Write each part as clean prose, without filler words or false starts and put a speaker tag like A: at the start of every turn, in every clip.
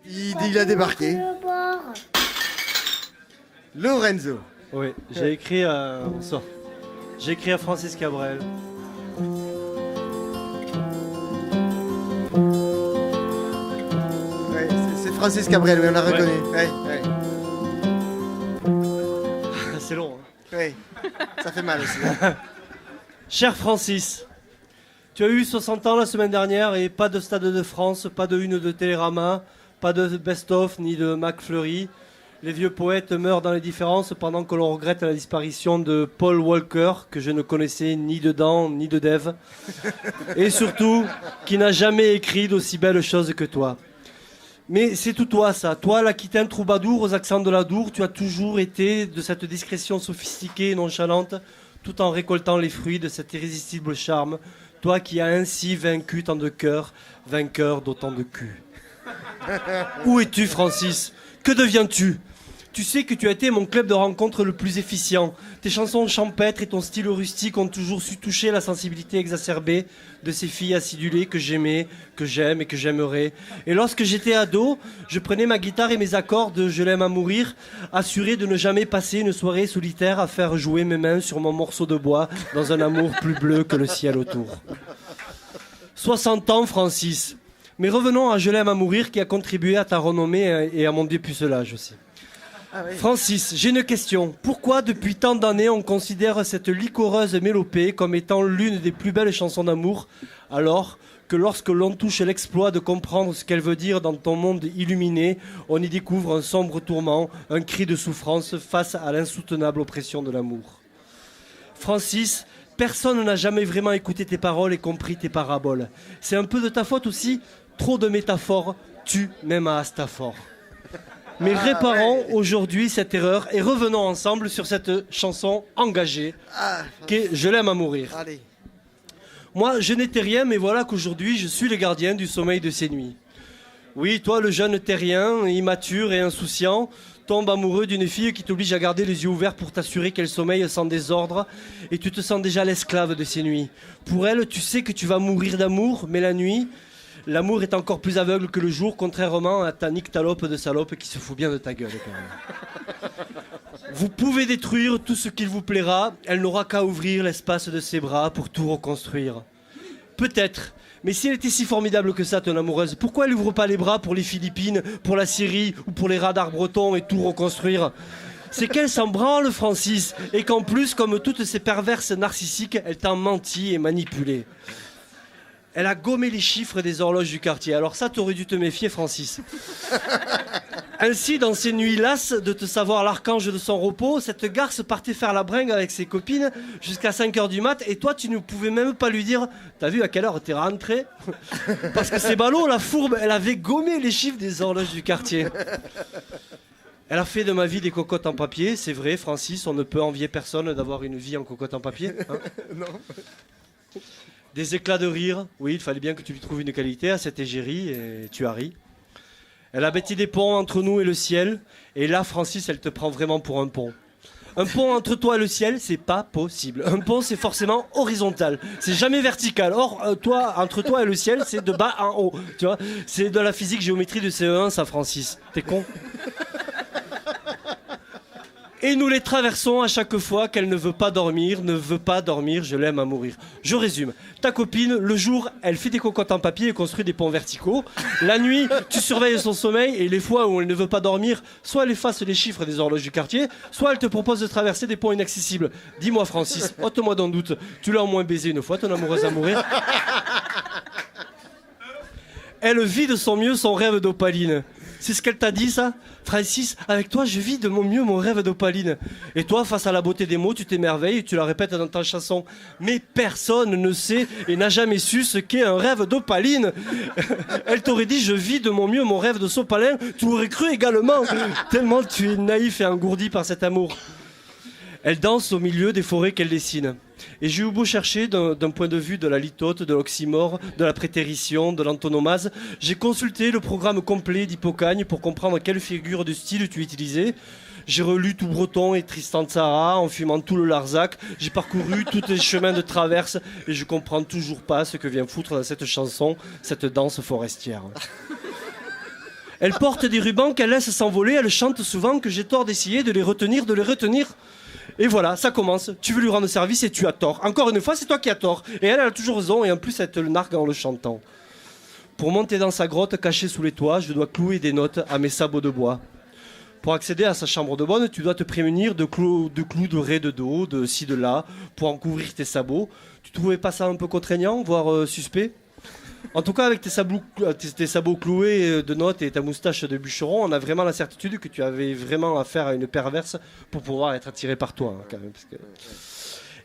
A: Il a débarqué. Lorenzo.
B: Oui, j'ai écrit à Francis Cabrel.
A: Ouais, c'est Francis Cabrel, oui, on l'a reconnu. Ouais, ouais.
B: C'est long. Hein.
A: Oui, ça fait mal aussi.
B: Cher Francis, tu as eu 60 ans la semaine dernière et pas de Stade de France, pas de une de Télérama, pas de best-of ni de McFlurry. Les vieux poètes meurent dans les différences pendant que l'on regrette la disparition de Paul Walker, que je ne connaissais ni de Dan ni de Dev, et surtout qui n'a jamais écrit d'aussi belles choses que toi. Mais c'est tout toi ça, toi l'Aquitaine troubadour aux accents de l'Adour, tu as toujours été de cette discrétion sophistiquée et nonchalante, tout en récoltant les fruits de cet irrésistible charme, toi qui as ainsi vaincu tant de cœurs, vainqueur d'autant de culs. Où es-tu Francis ? Que deviens-tu ? Tu sais que tu as été mon club de rencontre le plus efficient. Tes chansons champêtres et ton style rustique ont toujours su toucher la sensibilité exacerbée de ces filles acidulées que j'aimais, que j'aime et que j'aimerais. Et lorsque j'étais ado, je prenais ma guitare et mes accords de Je l'aime à mourir, assuré de ne jamais passer une soirée solitaire à faire jouer mes mains sur mon morceau de bois dans un amour plus bleu que le ciel autour. 60 ans, Francis. Mais revenons à Je l'aime à mourir qui a contribué à ta renommée et à mon dépucelage aussi. Ah oui. Francis, j'ai une question. Pourquoi depuis tant d'années on considère cette licoreuse mélopée comme étant l'une des plus belles chansons d'amour, alors que lorsque l'on touche l'exploit de comprendre ce qu'elle veut dire dans ton monde illuminé, on y découvre un sombre tourment, un cri de souffrance face à l'insoutenable oppression de l'amour. Francis, personne n'a jamais vraiment écouté tes paroles et compris tes paraboles. C'est un peu de ta faute aussi, trop de métaphores, tu même à Astafor. Mais réparons aujourd'hui cette erreur et revenons ensemble sur cette chanson engagée qu'est Je l'aime à mourir.
A: Allez.
B: Moi, je n'étais rien, mais voilà qu'aujourd'hui, je suis le gardien du sommeil de ces nuits. Oui, toi, le jeune terrien, immature et insouciant, tombe amoureux d'une fille qui t'oblige à garder les yeux ouverts pour t'assurer qu'elle sommeille sans désordre et tu te sens déjà l'esclave de ces nuits. Pour elle, tu sais que tu vas mourir d'amour, mais la nuit... L'amour est encore plus aveugle que le jour, contrairement à ta nyctalope de salope qui se fout bien de ta gueule quand même. Vous pouvez détruire tout ce qu'il vous plaira, elle n'aura qu'à ouvrir l'espace de ses bras pour tout reconstruire. Peut-être, mais si elle était si formidable que ça, ton amoureuse, pourquoi elle n'ouvre pas les bras pour les Philippines, pour la Syrie ou pour les radars bretons et tout reconstruire ? C'est qu'elle s'en branle, Francis, et qu'en plus, comme toutes ces perverses narcissiques, elle t'a menti et manipulé. Elle a gommé les chiffres des horloges du quartier. Alors ça, t'aurais dû te méfier, Francis. Ainsi, dans ces nuits lasses de te savoir l'archange de son repos, cette garce partait faire la bringue avec ses copines jusqu'à 5h du mat. Et toi, tu ne pouvais même pas lui dire « T'as vu à quelle heure t'es rentré ?» Parce que c'est ballot, la fourbe, elle avait gommé les chiffres des horloges du quartier. Elle a fait de ma vie des cocottes en papier. C'est vrai, Francis, on ne peut envier personne d'avoir une vie en cocotte en papier. Hein.
A: Non.
B: Des éclats de rire, oui, il fallait bien que tu lui trouves une qualité à cette égérie, et tu as ri. Elle a bâti des ponts entre nous et le ciel, et là, Francis, elle te prend vraiment pour un pont. Un pont entre toi et le ciel, c'est pas possible. Un pont, c'est forcément horizontal, c'est jamais vertical. Or, entre toi et le ciel, c'est de bas en haut, tu vois. C'est de la physique géométrie de CE1, ça, Francis. T'es con ? Et nous les traversons à chaque fois qu'elle ne veut pas dormir, je l'aime à mourir. Je résume. Ta copine, le jour, elle fait des cocottes en papier et construit des ponts verticaux. La nuit, tu surveilles son sommeil et les fois où elle ne veut pas dormir, soit elle efface les chiffres des horloges du quartier, soit elle te propose de traverser des ponts inaccessibles. Dis-moi, Francis, ôte-moi d'un doute, tu l'as au moins baisé une fois, ton amoureuse à mourir. Elle vit de son mieux son rêve d'opaline. C'est ce qu'elle t'a dit, ça ? Francis, avec toi, je vis de mon mieux mon rêve d'opaline. Et toi, face à la beauté des mots, tu t'émerveilles et tu la répètes dans ta chanson. Mais personne ne sait et n'a jamais su ce qu'est un rêve d'opaline. Elle t'aurait dit, je vis de mon mieux mon rêve de sopalin. Tu aurais cru également, tellement tu es naïf et engourdi par cet amour. Elle danse au milieu des forêts qu'elle dessine. Et j'ai eu beau chercher d'un point de vue de la litote, de l'oxymore, de la prétérition, de l'antonomase, j'ai consulté le programme complet d'Hippocagne pour comprendre quelle figure de style tu utilisais. J'ai relu tout Breton et Tristan Tzara en fumant tout le Larzac. J'ai parcouru tous les chemins de traverse et je comprends toujours pas ce que vient foutre dans cette chanson, cette danse forestière. Elle porte des rubans qu'elle laisse s'envoler, elle chante souvent que j'ai tort d'essayer de les retenir, Et voilà, ça commence. Tu veux lui rendre service et tu as tort. Encore une fois, c'est toi qui as tort. Et elle a toujours raison, et en plus, elle te le nargue en le chantant. Pour monter dans sa grotte cachée sous les toits, je dois clouer des notes à mes sabots de bois. Pour accéder à sa chambre de bonne, tu dois te prémunir de clous de raies de dos, de ci, de là, pour en couvrir tes sabots. Tu trouvais pas ça un peu contraignant, voire suspect ? En tout cas, avec tes sabots cloués de notes et ta moustache de bûcheron, on a vraiment la certitude que tu avais vraiment affaire à une perverse pour pouvoir être attiré par toi. Hein, quand même, parce que...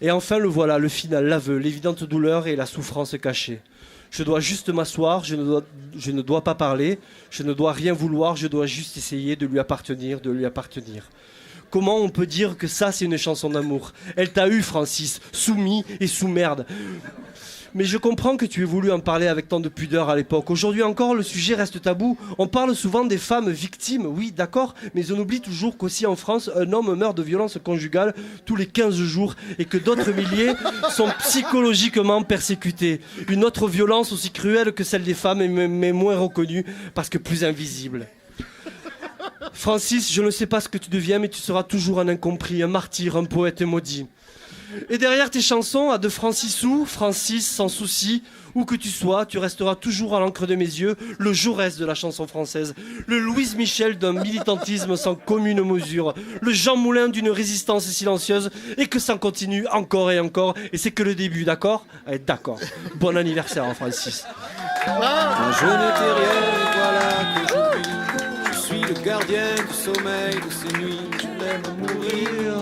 B: Et enfin, le voilà, le final, l'aveu, l'évidente douleur et la souffrance cachée. Je dois juste m'asseoir, je ne dois pas parler, je ne dois rien vouloir, je dois juste essayer de lui appartenir. Comment on peut dire que ça, c'est une chanson d'amour ? Elle t'a eu, Francis, soumis et sous merde. Mais je comprends que tu aies voulu en parler avec tant de pudeur à l'époque. Aujourd'hui encore, le sujet reste tabou. On parle souvent des femmes victimes, oui, d'accord, mais on oublie toujours qu'aussi en France, un homme meurt de violence conjugale tous les 15 jours et que d'autres milliers sont psychologiquement persécutés. Une autre violence aussi cruelle que celle des femmes, mais moins reconnue parce que plus invisible. Francis, je ne sais pas ce que tu deviens, mais tu seras toujours un incompris, un martyr, un poète maudit. Et derrière tes chansons, à de Francisou, Francis sans souci, où que tu sois, tu resteras toujours à l'encre de mes yeux, le Jaurès de la chanson française, le Louise Michel d'un militantisme sans commune mesure, le Jean Moulin d'une résistance silencieuse, et que ça continue encore et encore, et c'est que le début, d'accord ? Allez, d'accord. Bon anniversaire, hein, Francis.
C: Quand je n'étais rien, voilà qu'aujourd'hui, je suis le gardien du sommeil de ces nuits, je l'aime mourir.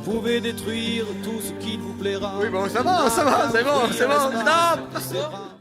C: Vous pouvez détruire tout ce qui vous plaira.
A: Oui, bon, ça va, c'est bon, stop.